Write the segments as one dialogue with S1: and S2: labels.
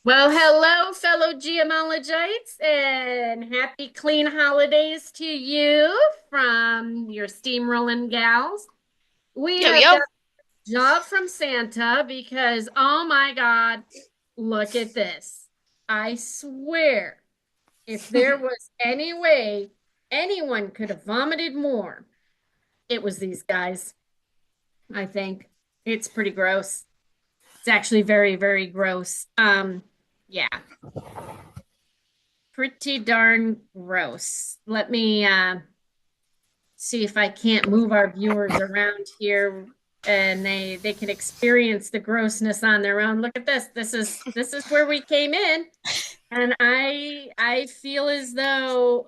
S1: Well, hello, fellow geomologites, and happy clean holidays to you from your steamrolling gals. We
S2: Yo,
S1: have got
S2: yo.
S1: a job from Santa because, oh my God, look at this. I swear, if there was any way anyone could have vomited more, it was these guys, I think. It's pretty gross. It's actually very, very gross. Yeah. Pretty darn gross. Let me see if I can't move our viewers around here and they can experience the grossness on their own. Look at this. This is where we came in, and I feel as though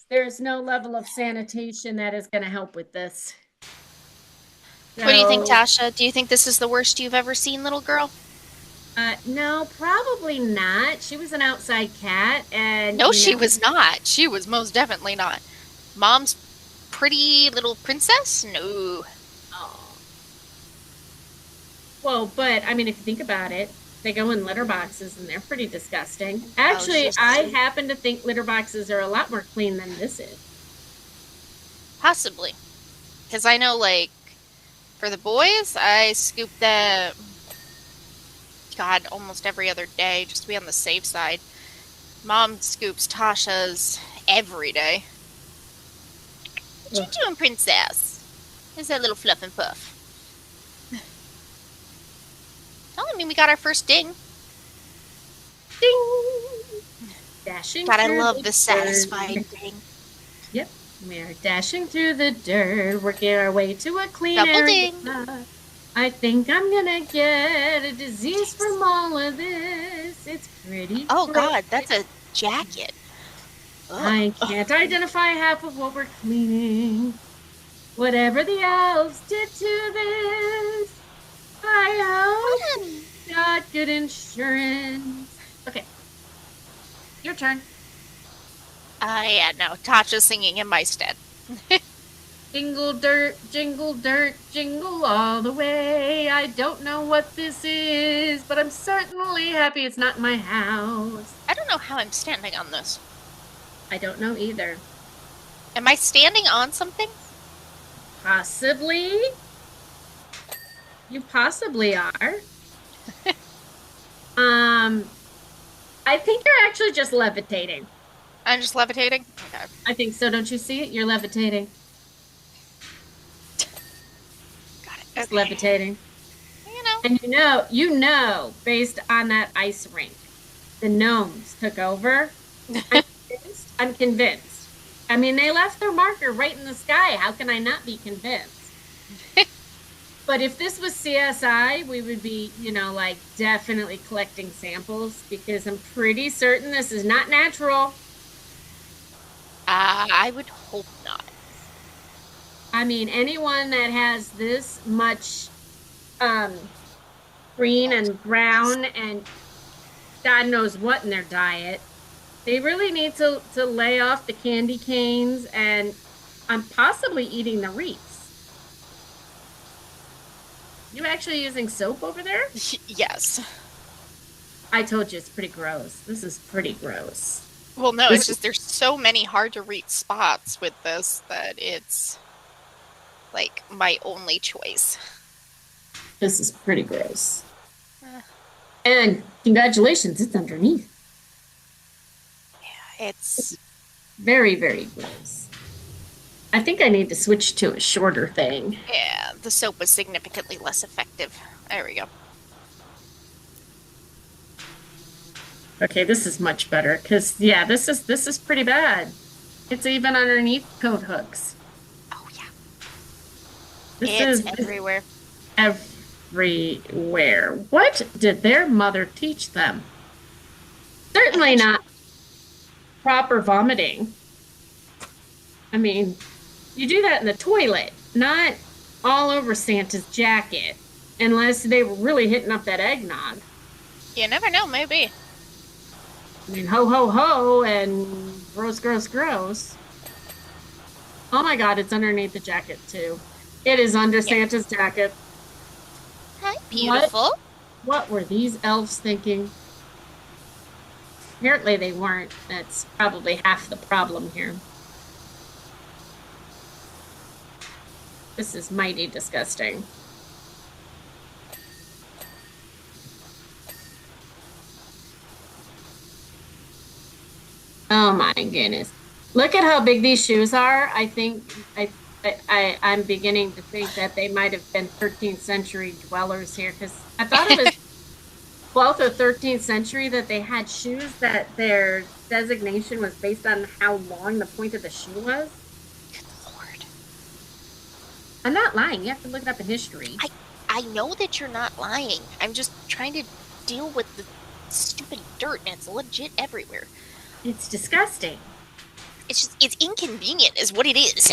S1: there's no level of sanitation that is going to help with this.
S2: What do you think,
S1: So,
S2: Tasha? Do you think this is the worst you've ever seen, little girl?
S1: no, probably not. She was an outside cat, and
S2: No, she was not. She was most definitely not. Mom's pretty little princess? No.
S1: oh, well, but I mean, if you think about it, they go in litter boxes and they're pretty disgusting.
S2: Oh,
S1: Actually,
S2: she's
S1: I
S2: sweet.
S1: happen to think litter boxes are a lot more clean than this is.
S2: Possibly. Because I know, like, for the boys, I scoop them, God, almost every other day just to be on the safe side. Mom scoops Tasha's every day. What you
S1: Ugh.
S2: doing, princess? Is that little fluff and puff? Telling me we got our first ding.
S1: Ding! Dashing
S2: God, I
S1: through
S2: love
S1: the
S2: the satisfying
S1: dirt.
S2: ding.
S1: Yep, we're dashing through the dirt, working our way to a clean
S2: Double
S1: area.
S2: ding.
S1: I think I'm gonna get a disease from all of this. It's pretty
S2: Oh
S1: gross.
S2: God, that's a jacket.
S1: I
S2: Ugh.
S1: can't identify half of what we're cleaning. Whatever the elves did to this, I hope
S2: Fun.
S1: we got good insurance. Okay, your turn.
S2: Yeah, no. Tasha's singing in my stead.
S1: Jingle dirt, jingle all the way. I don't know what this is, but I'm certainly happy it's not my house.
S2: I don't know how I'm standing on this.
S1: I don't know either.
S2: Am I standing on something?
S1: Possibly. You possibly are. Um, I think you're actually just levitating.
S2: I'm just levitating? Okay.
S1: I think so. Don't you see it? You're levitating.
S2: Got it.
S1: Just
S2: Okay.
S1: levitating.
S2: You know.
S1: And based on that ice rink, the gnomes took over. I'm convinced. I'm convinced. I mean, they left their marker right in the sky. How can I not be convinced? But if this was CSI, we would be, like definitely collecting samples because I'm pretty certain this is not natural.
S2: I would hope not.
S1: I mean, anyone that has this much um, green and brown and God knows what in their diet, they really need to lay off the candy canes and I'm possibly eating the wreaths. You actually using soap over there?
S2: Yes.
S1: I told you it's pretty gross. This is pretty gross.
S2: Well, no, it's
S1: This
S2: just there's so many hard to reach spots with this that it's like my only choice.
S1: this is pretty gross.
S2: Uh,
S1: And congratulations, it's underneath.
S2: it's
S1: Very, very gross. I think I need to switch to a shorter thing.
S2: Yeah, the soap was significantly less effective. There we go.
S1: Okay, this is much better because yeah, this is pretty bad. It's even underneath coat hooks.
S2: Oh yeah,
S1: This
S2: it's
S1: is
S2: everywhere.
S1: everywhere. What did their mother teach them?
S2: I
S1: Certainly
S2: bet you.
S1: not proper vomiting. I mean, you do that in the toilet, not all over Santa's jacket, unless they were really hitting up that eggnog.
S2: You never know, maybe.
S1: I mean, ho, ho, ho, and gross, gross, gross. Oh my God, it's underneath the jacket too. It is under
S2: Yeah.
S1: Santa's jacket.
S2: Hi,
S1: What?
S2: beautiful.
S1: What were these elves thinking? Apparently they weren't. That's probably half the problem here. This is mighty disgusting. Oh my goodness. Look at how big these shoes are. I think I'm beginning to think that they might have been 13th century dwellers here because I thought it was 12th or 13th century that they had shoes that their designation was based on how long the point of the shoe was.
S2: Lord.
S1: I'm not lying. You have to look it up in history.
S2: I know that you're not lying. I'm just trying to deal with the stupid dirt and it's legit everywhere.
S1: It's disgusting.
S2: It's inconvenient is what it is.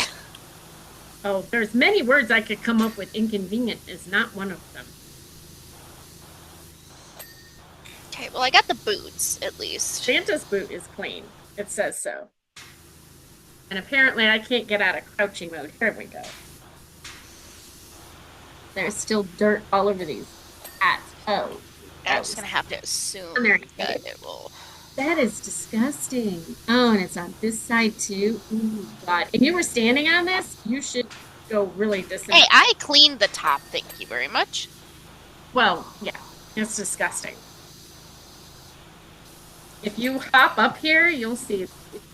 S1: Oh, there's many words I could come up with. Inconvenient is not one of them.
S2: Okay, well I got the boots at least.
S1: Santa's boot is clean. It says so. And apparently I can't get out of crouching mode. Here we go. There's still dirt all over these hats. Oh,
S2: I'm just
S1: gross.
S2: gonna have to assume
S1: On their
S2: that
S1: head.
S2: it will.
S1: That is disgusting. Oh, and it's on this side too. Ooh, God. And you were standing on this? You should go really
S2: Hey,
S1: disinfect.
S2: I cleaned the top. Thank you very much.
S1: Well, yeah, it's disgusting. If you hop up here, you'll see it's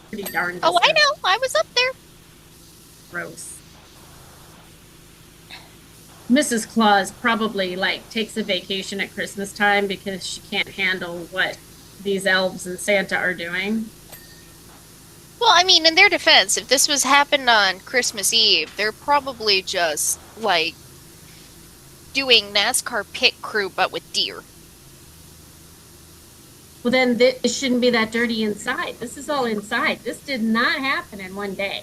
S1: pretty darn
S2: Oh, I
S1: disgusting.
S2: know. I was up there.
S1: Gross. Mrs. Claus probably like takes a vacation at Christmas time because she can't handle what these elves and Santa are doing.
S2: Well, I mean, in their defense, if this was happened on Christmas Eve, they're probably just like doing NASCAR pit crew but with deer.
S1: Well, then it shouldn't be that dirty inside. This is all inside. This did not happen in one day.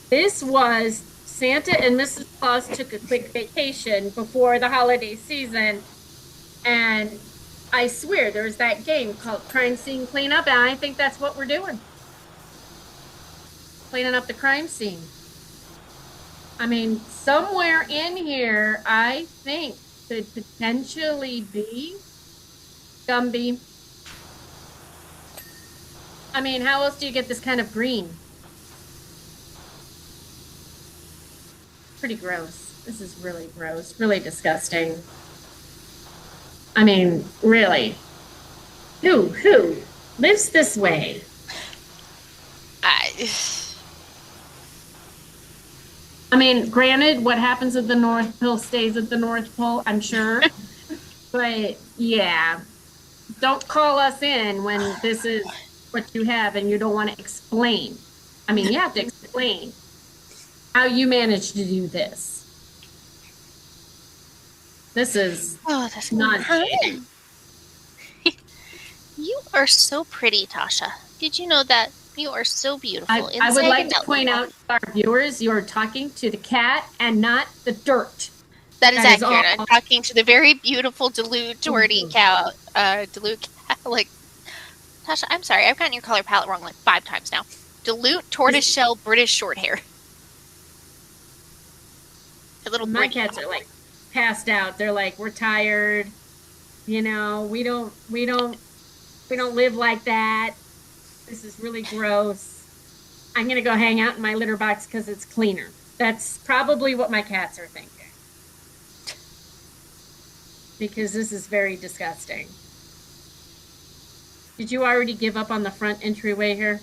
S1: This was Santa and Mrs. Claus took a quick vacation before the holiday season. And I swear there's that game called Crime Scene Cleanup. And I think that's what we're doing, cleaning up the crime scene. I mean, somewhere in here, I think could potentially be Gumby. I mean, how else do you get this kind of green? Pretty gross. This is really gross, really disgusting. I mean, really, who lives this way?
S2: I,
S1: I mean, granted, what happens at the North Pole stays at the North Pole, I'm sure. But yeah, don't call us in when this is what you have and you don't want to explain. I mean, you have to explain how you managed to do this. This is
S2: oh, that's
S1: nauseating.
S2: You are so pretty, Tasha. Did you know that you are so beautiful
S1: I would
S2: inside
S1: like
S2: and
S1: to
S2: out?
S1: point out to our viewers, you are talking to the cat and not the dirt.
S2: That is
S1: That is
S2: accurate.
S1: all.
S2: I'm talking to the very beautiful Duluth Doherty cow. Duluth cow. Like, Tasha, I'm sorry. I've gotten your color palette wrong like 5 times now. Duluth tortoiseshell British short hair. A little
S1: My
S2: Brit.
S1: cats are like passed out. They're like, we're tired. You know, we don't live like that. This is really gross. I'm gonna go hang out in my litter box because it's cleaner. That's probably what my cats are thinking. Because this is very disgusting. Did you already give up on the front entryway here?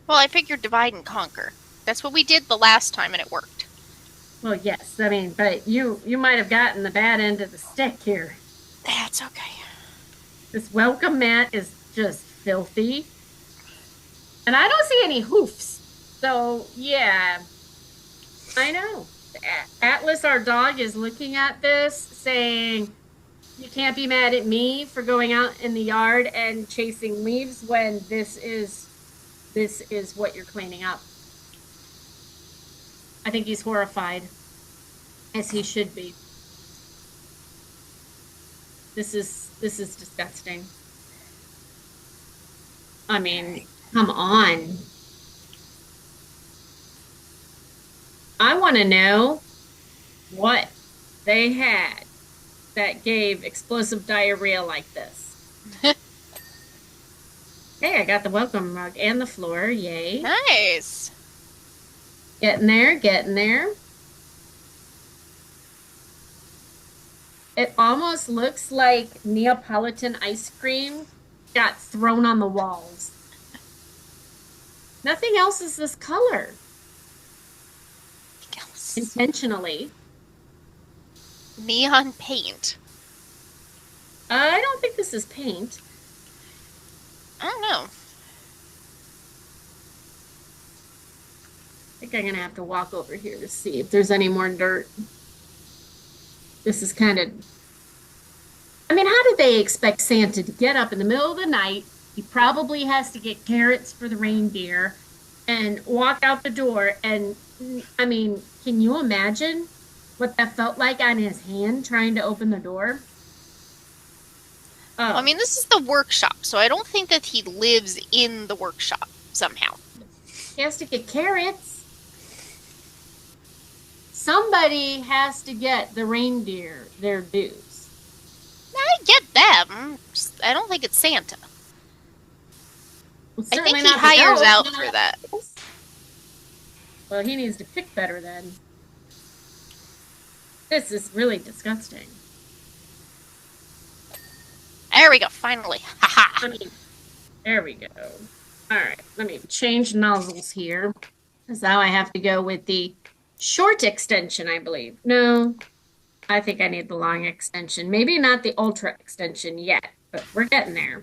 S2: Well, I figured divide and conquer. That's what we did the last time, and it worked.
S1: Well, yes. I mean, but you might have gotten the bad end of the stick here.
S2: That's okay.
S1: This welcome mat is just filthy. And I don't see any hoofs. So, yeah, I know. Atlas, our dog, is looking at this saying, you can't be mad at me for going out in the yard and chasing leaves when this is what you're cleaning up. I think he's horrified, as he should be. This is disgusting. I mean, come on. I want to know what they had that gave explosive diarrhea like this. Hey, I got the welcome rug and the floor. Yay.
S2: Nice.
S1: Getting there, getting there. It almost looks like Neapolitan ice cream got thrown on the walls. Nothing else is this color intentionally.
S2: Neon paint.
S1: I don't think this is paint.
S2: I don't know.
S1: I think I'm gonna have to walk over here to see if there's any more dirt. This is kind of, I mean, how did they expect Santa to get up in the middle of the night? He probably has to get carrots for the reindeer and walk out the door. And I mean, can you imagine what that felt like on his hand trying to open the door?
S2: Well, I
S1: Oh,
S2: mean, this is the workshop, so I don't think that he lives in the workshop somehow.
S1: he has to get carrots. Somebody has to get the reindeer their dues.
S2: I get them. Just, I don't think it's Santa.
S1: Well,
S2: I think
S1: certainly
S2: he
S1: not the
S2: hires
S1: elves.
S2: out
S1: None
S2: for
S1: of
S2: that.
S1: the elves. Well, he needs to pick better then. This is really disgusting.
S2: There we go, finally.
S1: I
S2: Haha.
S1: mean, there we go. All right, let me change nozzles here. Because now I have to go with the short extension, I believe. No, I think I need the long extension. Maybe not the ultra extension yet, but we're getting there.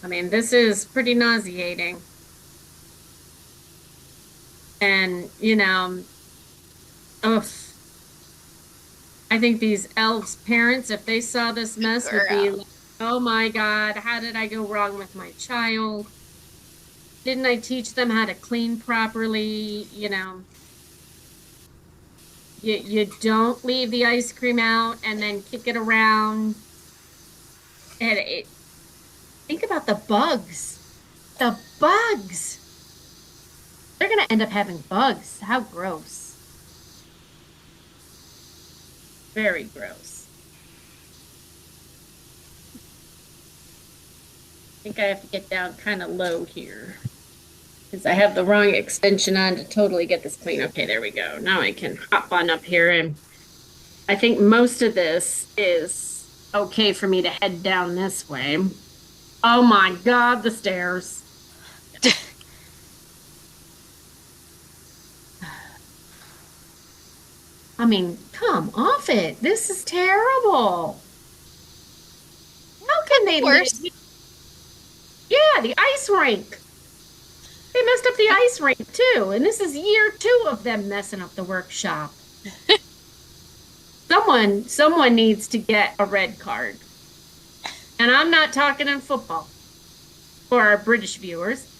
S1: I mean, this is pretty nauseating. And, ugh, I think these elves' parents, if they saw this mess, would be
S2: Girl.
S1: like, oh my God, how did I go wrong with my child? Didn't I teach them how to clean properly? You don't leave the ice cream out and then kick it around. And think about the bugs. The bugs. They're gonna end up having bugs. How gross. Very gross. I think I have to get down kind of low here because I have the wrong extension on to totally get this clean. Okay, there we go. Now I can hop on up here, and I think most of this is okay for me to head down this way. Oh my God, the stairs. I mean, come off it. This is terrible. How can they live?
S2: Worse.
S1: Yeah, the ice rink. They messed up the ice rink too. And this is year two of them messing up the workshop. Someone needs to get a red card. And I'm not talking in football for our British viewers.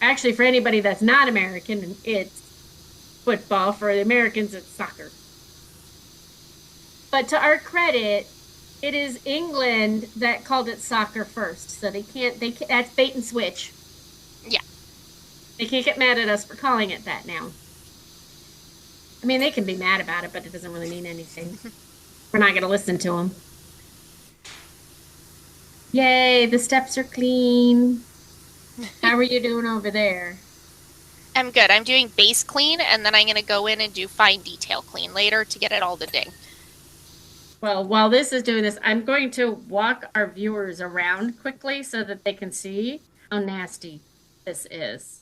S1: Actually, for anybody that's not American, it's football. For the Americans, it's soccer. But to our credit, it is England that called it soccer first. So that's bait and switch.
S2: Yeah.
S1: They can't get mad at us for calling it that now. I mean, they can be mad about it, but it doesn't really mean anything. We're not going to listen to them. Yay, the steps are clean. How are you doing over there?
S2: I'm good. I'm doing base clean, and then I'm going to go in and do fine detail clean later to get it all to ding.
S1: Well, while this is doing this, I'm going to walk our viewers around quickly so that they can see how nasty this is.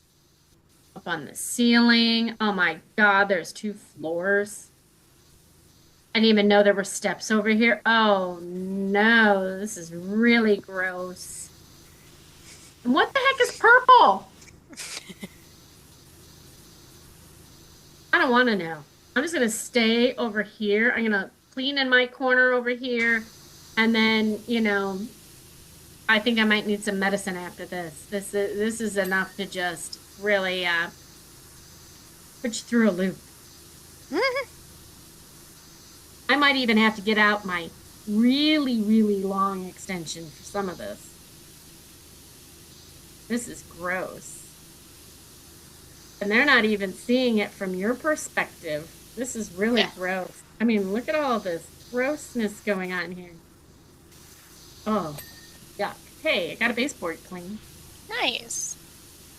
S1: Up on the ceiling. Oh my God, there's two floors. I didn't even know there were steps over here. Oh no, this is really gross. And what the heck is purple? I don't want to know. I'm just going to stay over here. I'm going to clean in my corner over here. And then, I think I might need some medicine after this. This is enough to just really put you through a loop. I might even have to get out my really, really long extension for some of this. This is gross. And they're not even seeing it from your perspective. This is really
S2: Yeah.
S1: gross. I mean, look at all this grossness going on here. Oh, yuck. Hey, I got a baseboard clean.
S2: Nice.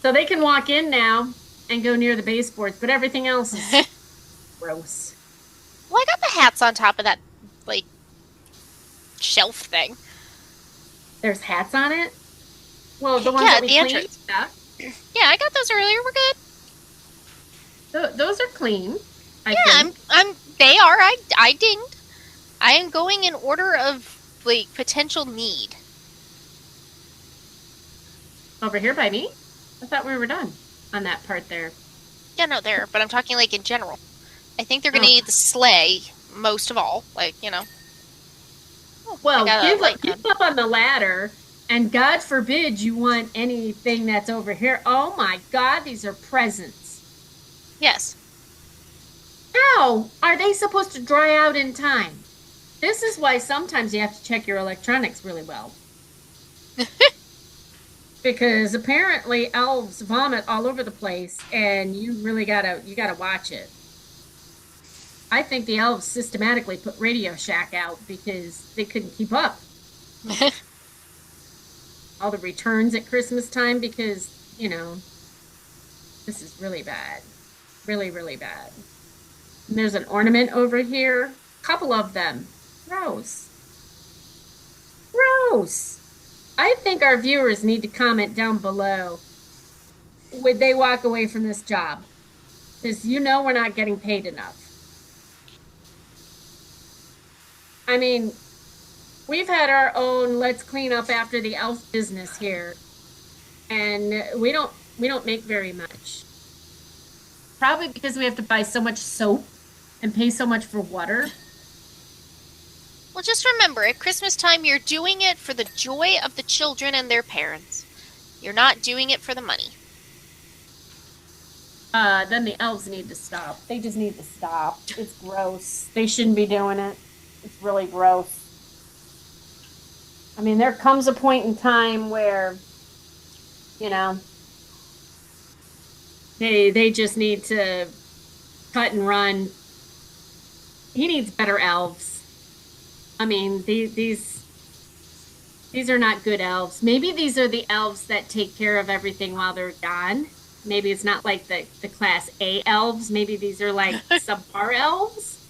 S1: So they can walk in now and go near the baseboards, but everything else is
S2: Well,
S1: gross.
S2: I got the hats on top of that, like, shelf thing.
S1: There's hats on it. Well, the ones
S2: Yeah,
S1: that
S2: at
S1: we
S2: the
S1: cleaned,
S2: entrance.
S1: yeah,
S2: Yeah, I got those earlier. We're good.
S1: those are clean, I
S2: Yeah,
S1: think.
S2: they are. I dinged. I am going in order of, like, potential need.
S1: Over here by me. I thought we were done on that part there.
S2: Yeah, no, there. But I'm talking, like, in general. I think they're gonna
S1: Oh,
S2: need the sleigh most of all. Like, oh, I
S1: well,
S2: got a light
S1: give
S2: gun.
S1: up on the ladder, and God forbid you want anything that's over here. Oh my God, these are presents.
S2: Yes.
S1: How are they supposed to dry out in time? This is why sometimes you have to check your electronics really well. Because apparently elves vomit all over the place and you gotta watch it. I think the elves systematically put Radio Shack out because they couldn't keep up. All the returns at Christmas time because, this is really bad. Really, really bad. And there's an ornament over here, couple of them. Gross. Gross. I think our viewers need to comment down below. Would they walk away from this job? Because we're not getting paid enough. I mean, we've had our own let's clean up after the elf business here, and we don't make very much. Probably because we have to buy so much soap and pay so much for water.
S2: Well, just remember, at Christmas time, you're doing it for the joy of the children and their parents. You're not doing it for the money.
S1: Then the elves need to stop. They just need to stop. It's gross. They shouldn't be doing it. It's really gross. I mean, there comes a point in time where, you know, they just need to cut and run. He needs better elves. I mean, these are not good elves. Maybe these are the elves that take care of everything while they're gone. Maybe it's not like the class A elves. Maybe these are like subpar elves.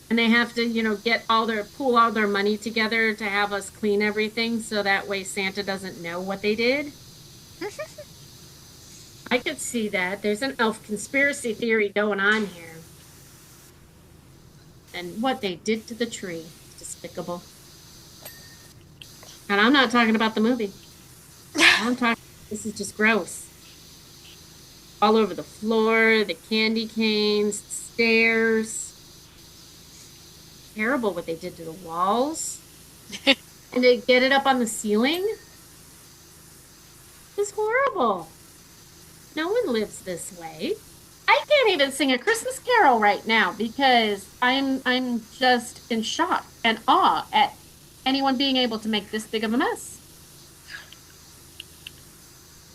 S1: And they have to, get pool all their money together to have us clean everything so that way Santa doesn't know what they did. I could see that. There's an elf conspiracy theory going on here. And what they did to the tree is despicable. And I'm not talking about the movie. I'm talking, this is just gross. All over the floor, the candy canes, the stairs. Terrible what they did to the walls. And to get it up on the ceiling is horrible. No one lives this way. I can't even sing a Christmas carol right now because I'm just in shock and awe at anyone being able to make this big of a mess.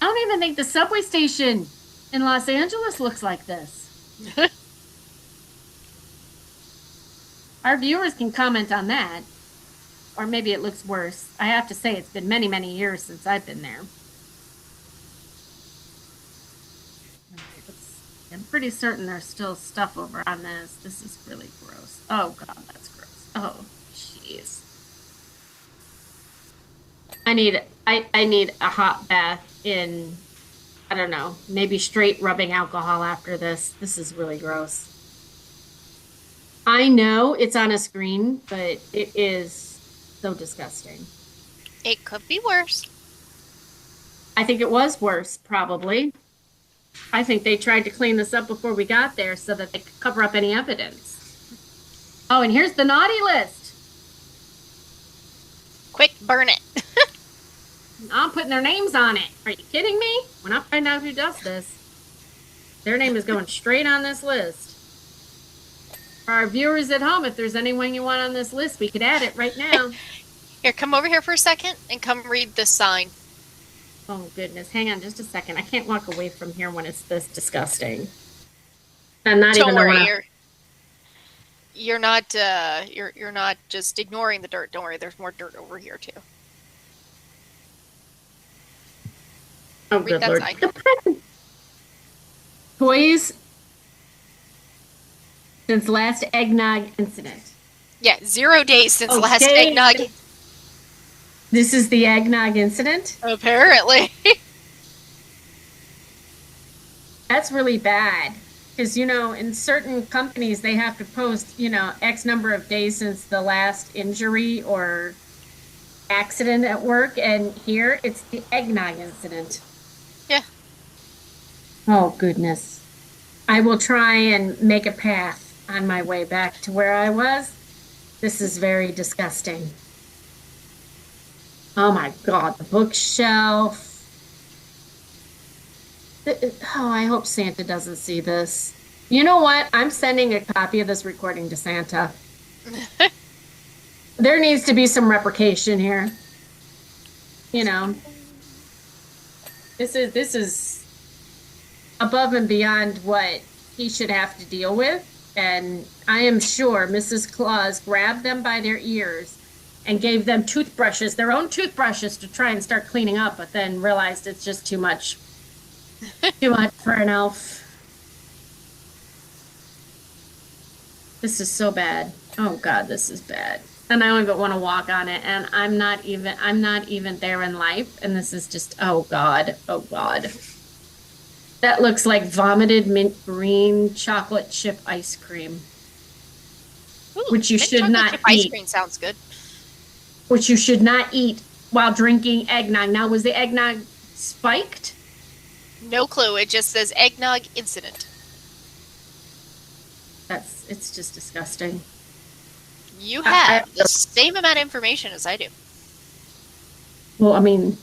S1: I don't even think the subway station in Los Angeles looks like this. Our viewers can comment on that, or maybe it looks worse. I have to say it's been many, many years since I've been there. All right, I'm pretty certain there's still stuff over on this. This is really gross. Oh God, that's gross. Oh, jeez. I need a hot bath in, I don't know, maybe straight rubbing alcohol after this. This is really gross. I know it's on a screen, but it is so disgusting.
S2: It could be worse.
S1: I think it was worse, probably. I think they tried to clean this up before we got there so that they could cover up any evidence. Oh, and here's the naughty list.
S2: Quick, burn it.
S1: I'm putting their names on it. Are you kidding me? When I find out who does this, their name is going straight on this list. For our viewers at home, if there's anyone you want on this list, we could add it right now.
S2: Here, come over here for a second and come read this sign.
S1: Oh, goodness. Hang on just a second. I can't walk away from here when it's this disgusting. I'm not
S2: Don't
S1: even the
S2: worry,
S1: one.
S2: you're not just ignoring the dirt. Don't worry, there's more dirt over here too.
S1: Oh,
S2: Read
S1: good
S2: that
S1: Lord.
S2: sign.
S1: Toys since last eggnog incident.
S2: Yeah, 0 days since last
S1: Okay,
S2: eggnog.
S1: this is the eggnog incident.
S2: Apparently.
S1: That's really bad. Because, in certain companies, they have to post, X number of days since the last injury or accident at work. And here it's the eggnog incident.
S2: Yeah.
S1: Oh, goodness. I will try and make a path on my way back to where I was. This is very disgusting. Oh my God, the bookshelf. Oh, I hope Santa doesn't see this. You know what? I'm sending a copy of this recording to Santa. There needs to be some replication here. You know, this is above and beyond what he should have to deal with. And I am sure Mrs. Claus grabbed them by their ears and gave them toothbrushes, their own toothbrushes to try and start cleaning up, but then realized it's just too much for an elf. This is so bad. Oh God, this is bad. And I don't even want to walk on it. And I'm not even there in life. And this is just, oh God, oh God. That looks like vomited mint green chocolate chip ice cream,
S2: Ooh,
S1: which you
S2: mint
S1: should
S2: chocolate
S1: not
S2: chip ice
S1: eat,
S2: cream sounds good.
S1: which you should not eat while drinking eggnog. Now, was the eggnog spiked?
S2: No clue. It just says eggnog incident.
S1: It's just disgusting.
S2: You
S1: I
S2: have the same amount of information as I do.
S1: well, I mean,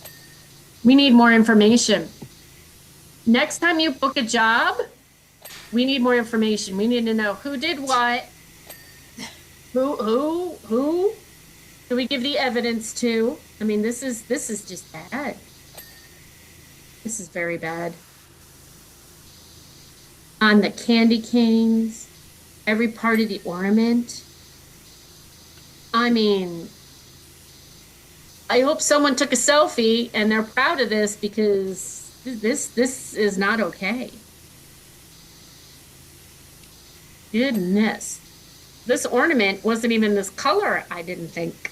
S1: we need more information. Next time you book a job, we need more information. We need to know who did what, who do we give the evidence to? I mean, this is just bad. This is very bad. On the candy canes, every part of the ornament. I mean, I hope someone took a selfie and they're proud of this because this is not okay. Goodness. This ornament wasn't even this color, I didn't think.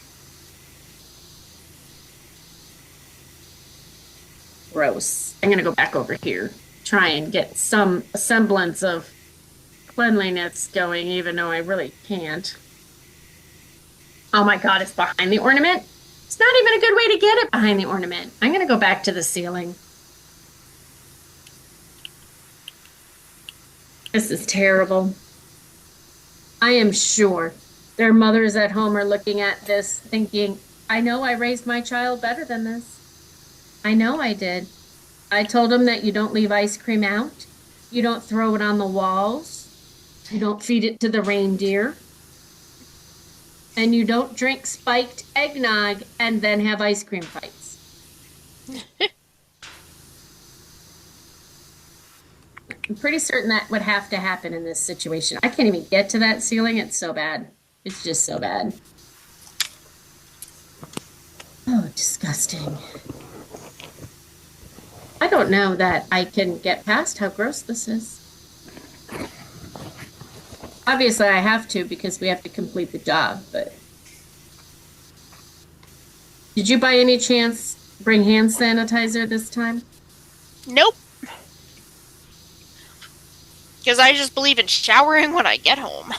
S1: Gross. I'm gonna go back over here, try and get some semblance of cleanliness going, even though I really can't. Oh my God, it's behind the ornament. It's not even a good way to get it behind the ornament. I'm gonna go back to the ceiling. This is terrible. I am sure their mothers at home are looking at this thinking, I know I raised my child better than this. I know I did. I told him that you don't leave ice cream out. You don't throw it on the walls. You don't feed it to the reindeer. And you don't drink spiked eggnog and then have ice cream fights. I'm pretty certain that would have to happen in this situation. I can't even get to that ceiling. It's so bad. It's just so bad. Oh, disgusting. I don't know that I can get past how gross this is. Obviously, I have to because we have to complete the job, but did you by any chance bring hand sanitizer this time?
S2: Nope. Because I just believe in showering when I get home.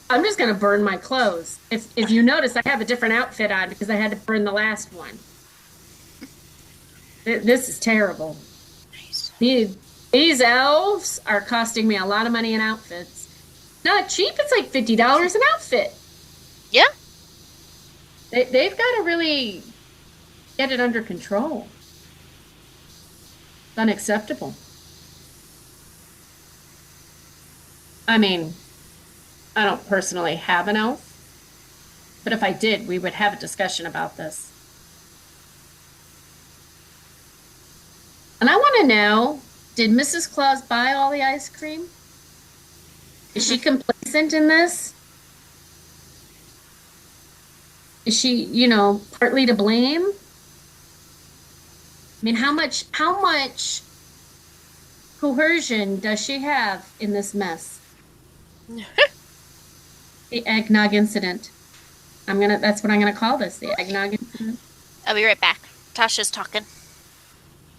S1: I'm just going to burn my clothes. If you notice, I have a different outfit on because I had to burn the last one. This is terrible.
S2: Nice.
S1: These elves are costing me a lot of money in outfits. Not cheap. It's like $50 an outfit.
S2: Yeah.
S1: They've got to really get it under control. It's unacceptable. I mean, I don't personally have an elf, but if I did, we would have a discussion about this. And I want to know, did Mrs. Claus buy all the ice cream? Is she complacent in this? Is she, partly to blame? I mean, how much coercion does she have in this mess? The eggnog incident. That's what I'm gonna call this, the eggnog incident.
S2: I'll be right back. Tasha's talking.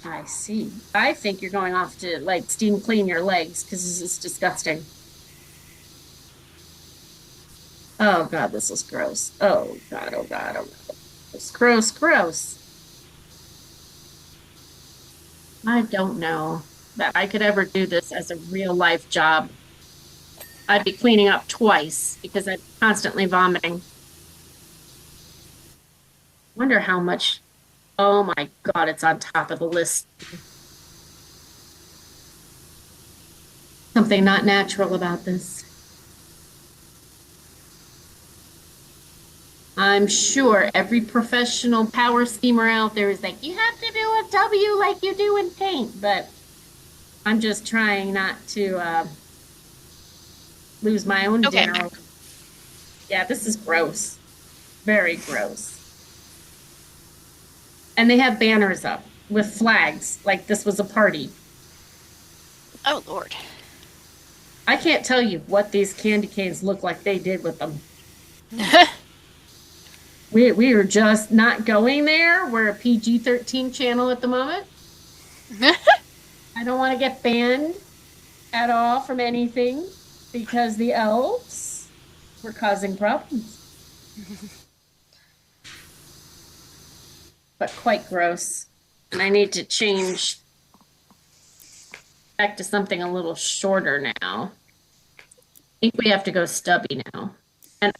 S1: I see. I think you're going off to like steam clean your legs because this is disgusting. Oh God, this is gross. Oh God, oh God, oh God. It's gross, gross. I don't know that I could ever do this as a real life job. I'd be cleaning up twice because I'm constantly vomiting. Wonder how much. Oh my God, it's on top of the list. Something not natural about this. I'm sure every professional power steamer out there is like, you have to do a W like you do in paint, but I'm just trying not to lose my own
S2: Okay.
S1: dinner. Yeah, this is gross. Very gross. And they have banners up with flags like this was a party.
S2: Oh, Lord.
S1: I can't tell you what these candy canes look like they did with them. We are just not going there. We're a PG-13 channel at the moment. I don't want to get banned at all from anything because the elves were causing problems. But quite gross. And I need to change back to something a little shorter now. I think we have to go stubby now. And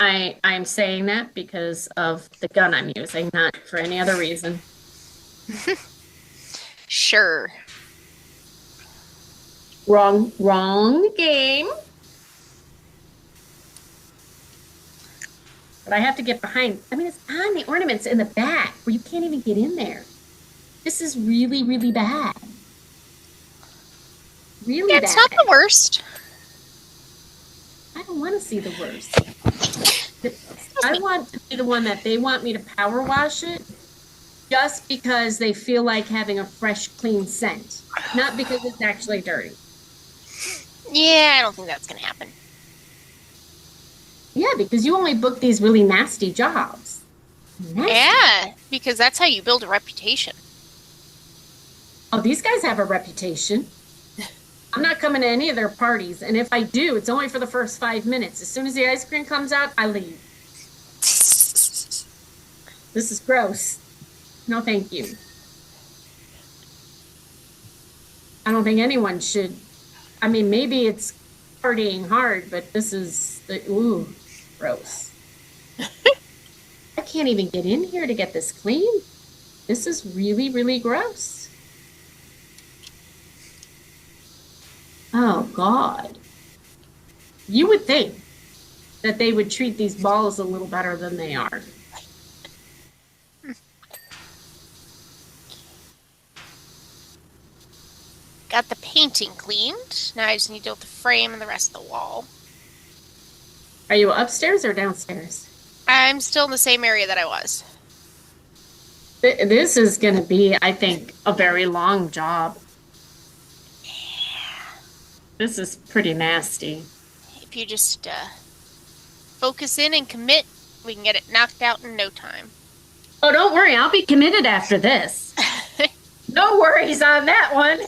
S1: I'm saying that because of the gun I'm using, not for any other reason.
S2: Sure.
S1: Wrong game. But I have to get behind. I mean, it's on the ornaments in the back where you can't even get in there. This is really, really bad. Really
S2: Yeah, it's not
S1: bad.
S2: the worst.
S1: I don't want to see the worst. I want to be the one that they want me to power wash it just because they feel like having a fresh, clean scent, not because it's actually dirty.
S2: Yeah, I don't think that's going to happen.
S1: Yeah, because you only book these really nasty jobs. Nasty.
S2: Yeah, because that's how you build a reputation.
S1: Oh, these guys have a reputation. I'm not coming to any of their parties, and if I do, it's only for the first 5 minutes. As soon as the ice cream comes out, I leave. This is gross. No, thank you. I don't think anyone should. I mean, maybe it's partying hard, but this is ooh, gross. I can't even get in here to get this clean. This is really, really gross. Oh, God. You would think that they would treat these balls a little better than they are.
S2: Got the painting cleaned. Now I just need to build the frame and the rest of the wall.
S1: Are you upstairs or downstairs?
S2: I'm still in the same area that I was.
S1: This is going to be, I think, a very long job. This is pretty nasty.
S2: If you just focus in and commit, we can get it knocked out in no time.
S1: Oh, don't worry. I'll be committed after this. No worries on that one.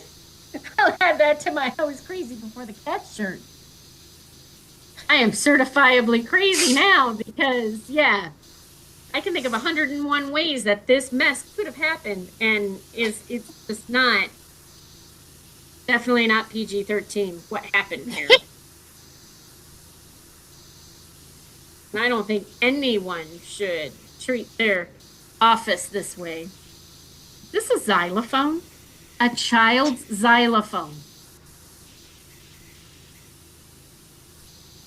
S1: I'll add that to my I was crazy before the cat shirt. I am certifiably crazy now because, yeah, I can think of 101 ways that this mess could have happened, and it's just definitely not PG-13 what happened here. And I don't think anyone should treat their office this way. Is this a xylophone? A child's xylophone.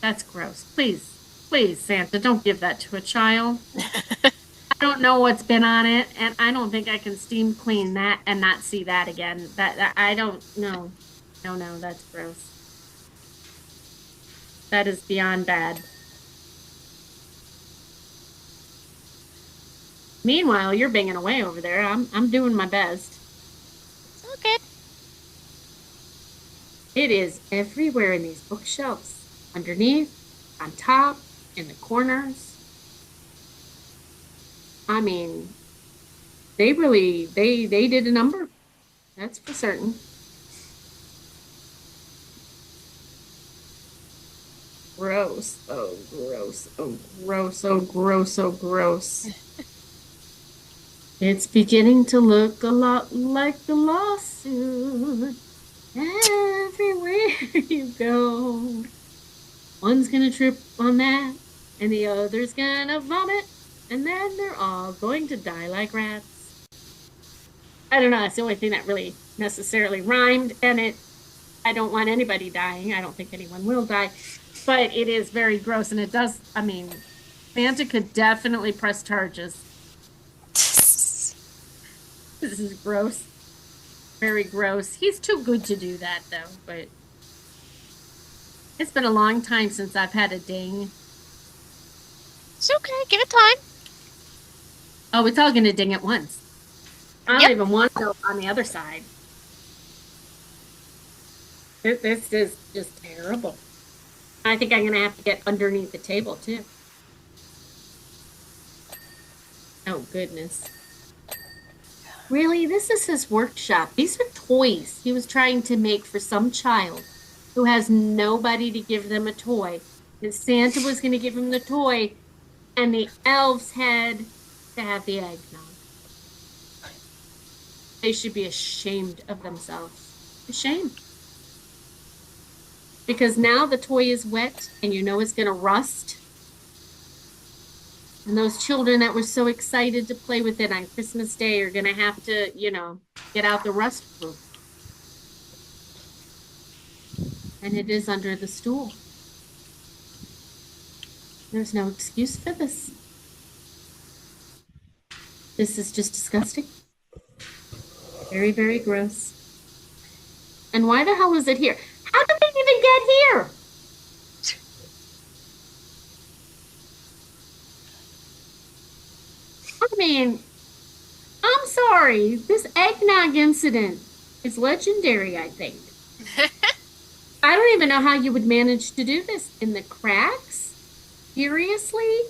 S1: That's gross. Please, Santa, don't give that to a child. I don't know what's been on it, and I don't think I can steam clean that and not see that again. That I don't know. No, that's gross. That is beyond bad. Meanwhile, you're banging away over there. I'm doing my best.
S2: good.
S1: It is everywhere in these bookshelves, underneath, on top, in the corners. I mean, they did a number. That's for certain. Gross. Oh, gross. Oh, gross. Oh, gross. Oh, gross. It's beginning to look a lot like the lawsuit. Everywhere you go, one's gonna trip on that, and the other's gonna vomit, and then they're all going to die like rats. I don't know. That's the only thing that really necessarily rhymed, and I don't want anybody dying. I don't think anyone will die, but it is very gross, and it does. I mean, Santa could definitely press charges. This is gross. Very gross. He's too good to do that, though, but it's been a long time since I've had a ding.
S2: It's okay. Give it time.
S1: Oh, it's all going to ding at once. I don't
S2: Yep.
S1: even want to go on the other side. This is just terrible. I think I'm going to have to get underneath the table, too. Oh, goodness. Really? This is his workshop. These are toys he was trying to make for some child who has nobody to give them a toy. And Santa was going to give him the toy, and the elves had to have the eggnog. They should be ashamed of themselves. Ashamed. Because now the toy is wet, and you know it's going to rust. And those children that were so excited to play with it on Christmas Day are going to have to, get out the rust proof. And it is under the stool. There's no excuse for this. This is just disgusting. Very, very gross. And why the hell is it here? How did they even get here? I mean, I'm sorry. This eggnog incident is legendary, I think. I don't even know how you would manage to do this in the cracks. Seriously?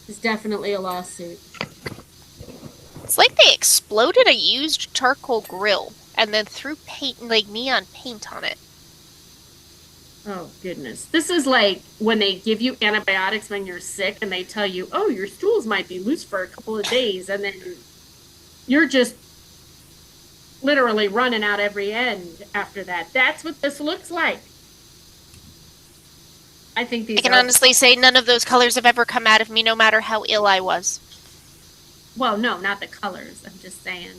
S1: It's definitely a lawsuit.
S2: It's like they exploded a used charcoal grill and then threw paint, like neon paint on it.
S1: Oh, goodness. This is like when they give you antibiotics when you're sick and they tell you, oh, your stools might be loose for a couple of days. And then you're just literally running out every end after that. That's what this looks like. I think
S2: I
S1: these
S2: can
S1: are,
S2: honestly say none of those colors have ever come out of me, no matter how ill I was.
S1: well, no, not the colors. I'm just saying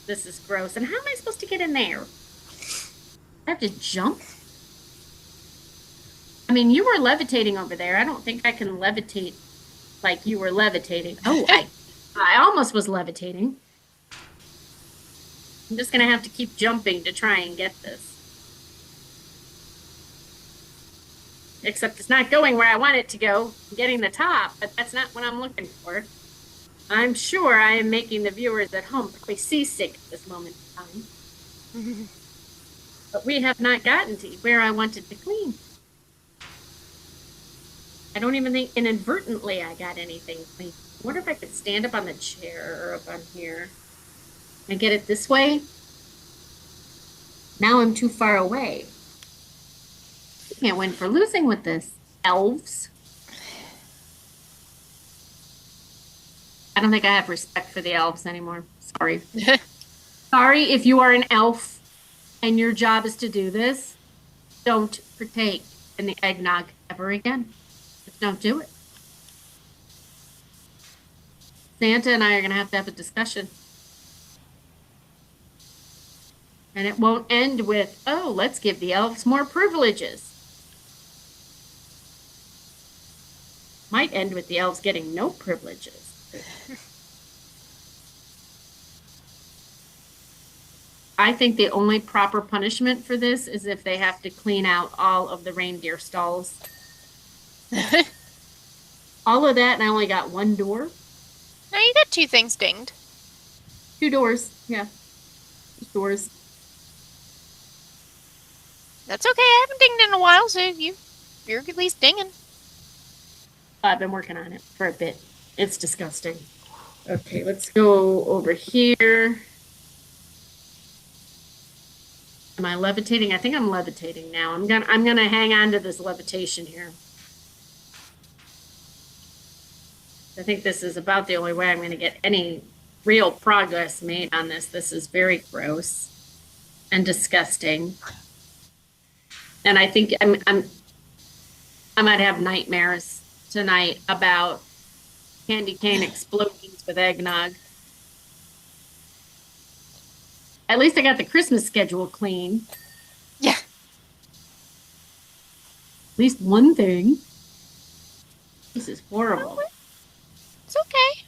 S1: this is gross. And how am I supposed to get in there? I have to jump? I mean, you were levitating over there. I don't think I can levitate like you were levitating. Oh, I almost was levitating. I'm just gonna have to keep jumping to try and get this. Except it's not going where I want it to go. I'm getting the top, but that's not what I'm looking for. I'm sure I am making the viewers at home probably seasick at this moment in time. But we have not gotten to where I wanted to clean. I don't even think inadvertently I got anything clean. I wonder if I could stand up on the chair or up on here and get it this way. Now I'm too far away. You can't win for losing with this. Elves. I don't think I have respect for the elves anymore. Sorry. Sorry if you are an elf and your job is to do this. Don't partake in the eggnog ever again. Just don't do it. Santa and I are going to have a discussion. And it won't end with, oh, let's give the elves more privileges. Might end with the elves getting no privileges. I think the only proper punishment for this is if they have to clean out all of the reindeer stalls. All of that, and I only got one door.
S2: Now you got two things dinged.
S1: 2 doors. Yeah, just doors.
S2: That's okay. I haven't dinged in a while, so you're at least dinging.
S1: I've been working on it for a bit. It's disgusting. Okay, let's go over here. Am I levitating? I think I'm levitating now. I'm gonna hang on to this levitation here. I think this is about the only way I'm gonna get any real progress made on this. This is very gross and disgusting. And I think I might have nightmares tonight about candy cane explosions with eggnog. At least I got the Christmas schedule clean.
S2: Yeah,
S1: At least one thing. This is horrible.
S2: it's okay.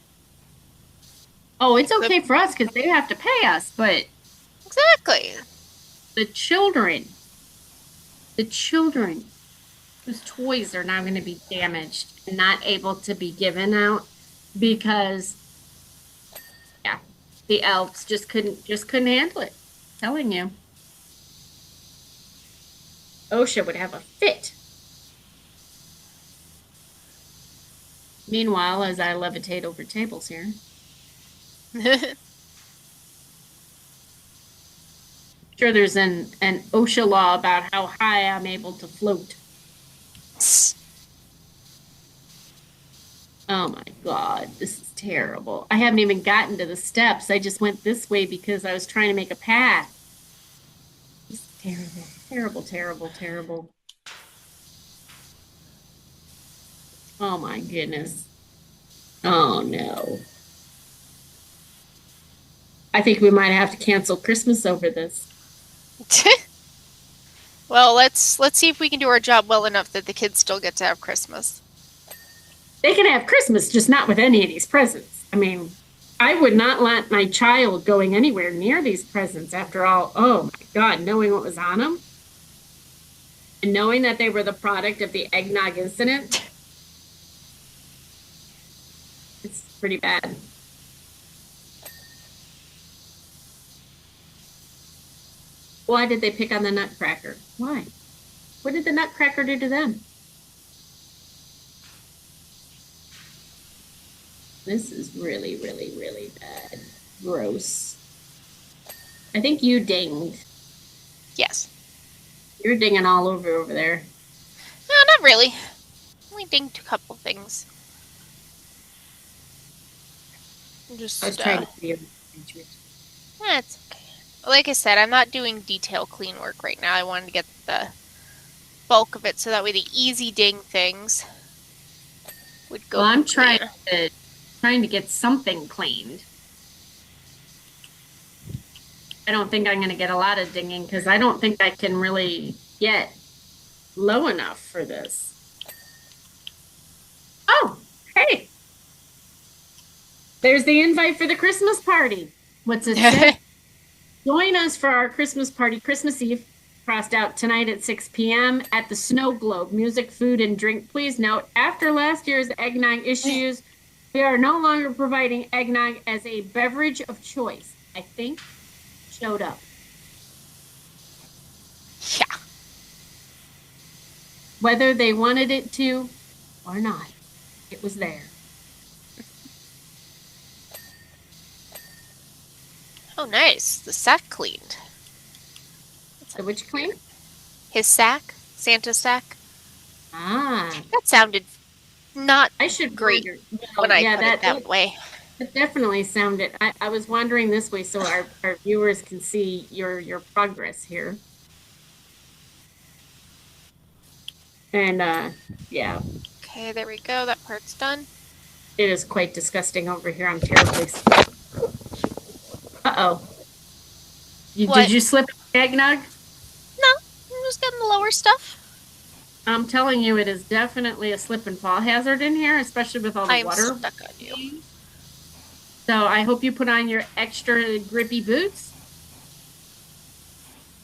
S1: Oh, it's
S2: The,
S1: okay for us because they have to pay us, but
S2: exactly.
S1: the children, the children whose toys are now going to be damaged and not able to be given out because, yeah, the elves just couldn't handle it. I'm telling you, OSHA would have a fit. Meanwhile, as I levitate over tables here, sure there's an OSHA law about how high I'm able to float. Oh my God, this is terrible. I haven't even gotten to the steps. I just went this way because I was trying to make a path. This is terrible, terrible, terrible, terrible. Oh my goodness. Oh no. I think we might have to cancel Christmas over this.
S2: Well, let's see if we can do our job well enough that the kids still get to have Christmas.
S1: They can have Christmas, just not with any of these presents. I mean, I would not want my child going anywhere near these presents after all. Oh my God, knowing what was on them and knowing that they were the product of the Eggnog Incident, it's pretty bad. Why did they pick on the Nutcracker? Why? What did the Nutcracker do to them? This is really, really, really bad. Gross. I think you dinged.
S2: Yes.
S1: You're dinging all over there.
S2: No, not really. Only dinged a couple things.
S1: I was
S2: Just
S1: trying to be.
S2: it's okay. Like I said, I'm not doing detail clean work right now. I wanted to get the bulk of it so that way the easy ding things would
S1: Well,
S2: go
S1: I'm
S2: clean.
S1: trying to get something cleaned. I don't think I'm going to get a lot of dinging because I don't think I can really get low enough for this. Oh, hey, there's the invite for the Christmas party. What's it say? Join us for our Christmas party, Christmas Eve, crossed out tonight at 6 p.m. at the Snow Globe. Music, food, and drink. Please note, after last year's eggnog issues, we are no longer providing eggnog as a beverage of choice. I think showed up.
S2: Yeah.
S1: Whether they wanted it to or not, it was there.
S2: Oh, nice. The sack cleaned. That
S1: The
S2: sounded
S1: witch
S2: weird.
S1: clean?
S2: His sack? Santa's sack?
S1: Ah,
S2: That sounded not
S1: I should
S2: great
S1: wonder.
S2: when
S1: No,
S2: I
S1: yeah,
S2: put it
S1: that,
S2: that
S1: that
S2: way.
S1: that definitely sounded. I was wandering this way so our viewers can see your progress here. And yeah,
S2: Okay, there we go. That part's done.
S1: it is quite disgusting over here. I'm terribly. Uh-oh. Did
S2: What?
S1: you slip eggnog?
S2: No, I'm just getting the lower stuff.
S1: I'm telling you, it is definitely a slip and fall hazard in here, especially with all the
S2: I am
S1: water.
S2: stuck on you.
S1: So I hope you put on your extra grippy boots.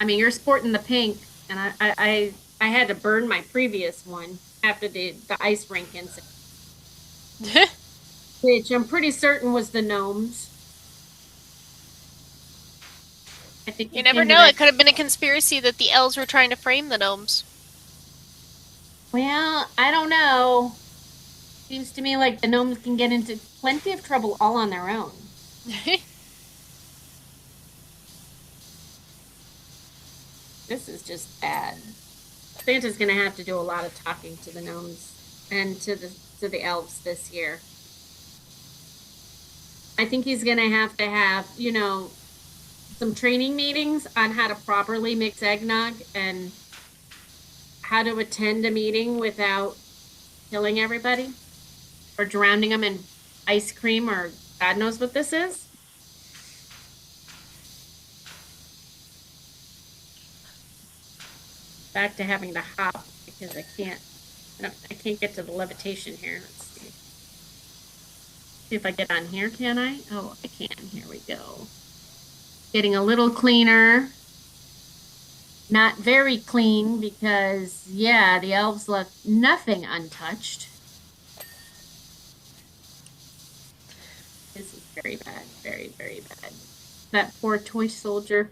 S1: I mean, you're sporting the pink, and I had to burn my previous one after the ice rink incident, which I'm pretty certain was the gnomes. I think
S2: You
S1: he
S2: never
S1: came to
S2: know.
S1: that.
S2: It could have been a conspiracy that the elves were trying to frame the gnomes.
S1: Well, I don't know. Seems to me like the gnomes can get into plenty of trouble all on their own. This is just bad. Santa's gonna have to do a lot of talking to the gnomes and to the elves this year. I think he's gonna have, some training meetings on how to properly mix eggnog and how to attend a meeting without killing everybody or drowning them in ice cream or God knows what this is. Back to having to hop because I can't get to the levitation here. Let's see. See if I get on here, can I? Oh, I can. Here we go. Getting a little cleaner. Not very clean because, yeah, the elves left nothing untouched. This is very bad. Very, very bad. That poor toy soldier.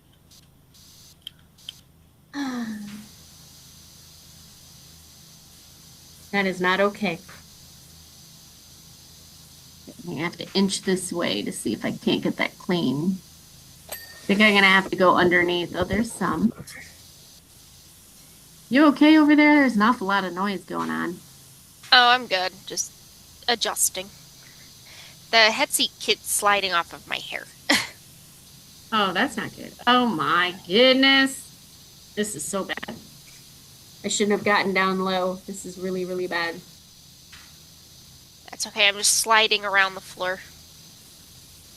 S1: That is not okay. I have to inch this way to see if I can't get that clean. I think I'm gonna have to go underneath. Oh, there's some. You okay over there? There's an awful lot of noise going on.
S2: Oh, I'm good. Just adjusting. The head seat kit's sliding off of my hair.
S1: Oh, that's not good. Oh my goodness. This is so bad. I shouldn't have gotten down low. This is really, really bad.
S2: That's okay. I'm just sliding around the floor.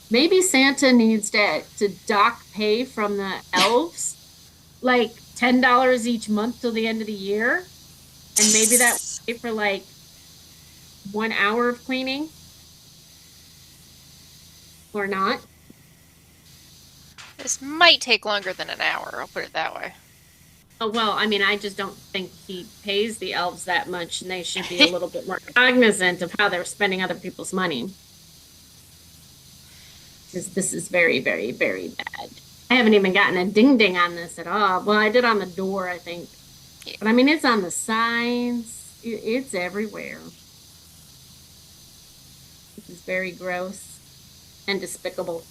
S1: Maybe Santa needs to dock pay from the elves, like $10 each month till the end of the year. And maybe that would pay for like 1 hour of cleaning or not.
S2: This might take longer than an hour, I'll put it that way.
S1: Oh, well, I mean, I just don't think he pays the elves that much, and they should be a little bit more cognizant of how they're spending other people's money. Because this is very, very, very bad. I haven't even gotten a ding ding on this at all. Well, I did on the door, I think.
S2: Yeah.
S1: But I mean, it's on the signs. It's everywhere. This is very gross and despicable.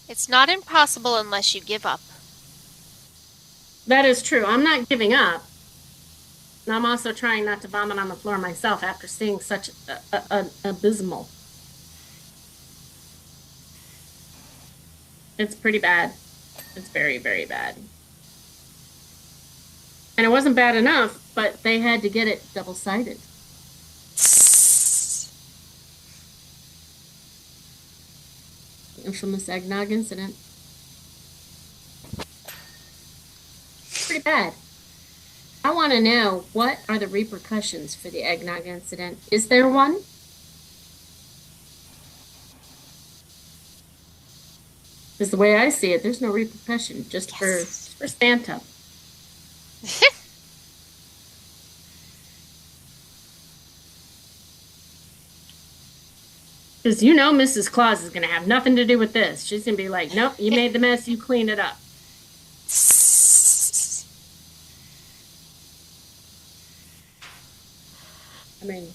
S2: It's not impossible unless you give up.
S1: That is true. I'm not giving up. And I'm also trying not to vomit on the floor myself after seeing such an abysmal. It's pretty bad. It's very, very bad. And it wasn't bad enough, but they had to get it double-sided. The infamous eggnog incident. Pretty bad. I want to know, what are the repercussions for the eggnog incident? Is there one? Because the way I see it, there's no repercussion just
S2: Yes.
S1: for Santa. Because Mrs. Claus is going to have nothing to do with this. She's going to be like, nope, you made the mess, you clean it up. I mean,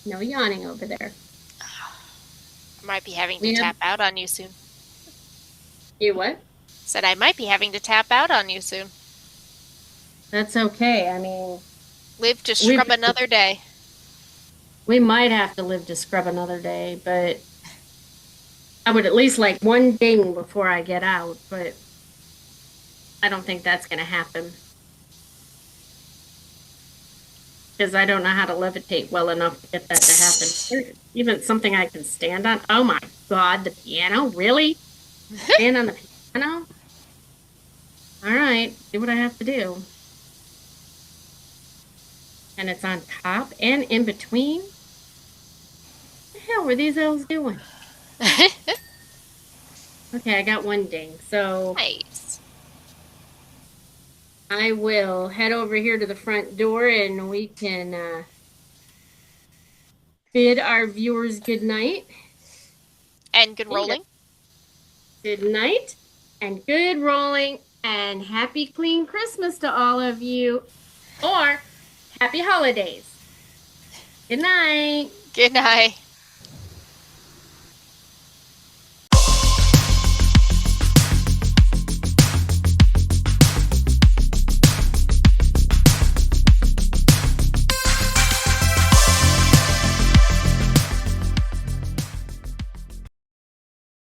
S1: no yawning over there.
S2: I might be having to
S1: We have,
S2: tap out on you soon.
S1: you what?
S2: Said I might be having to tap out on you soon.
S1: That's okay. I mean,
S2: Live to
S1: we
S2: scrub another day.
S1: we might have to live to scrub another day, but I would at least like one ding before I get out, but I don't think that's going to happen because I don't know how to levitate well enough to get that to happen. Even something I can stand on. Oh my God, the piano? Really? Stand on the piano? All right, do what I have to do. And it's on top and in between. What the hell were these elves doing? Okay, I got one ding. So
S2: Nice.
S1: I will head over here to the front door and we can bid our viewers good night.
S2: And good
S1: Bingo.
S2: rolling.
S1: Good night and good rolling and happy clean Christmas to all of you. Or happy holidays. Good night.
S2: Good night.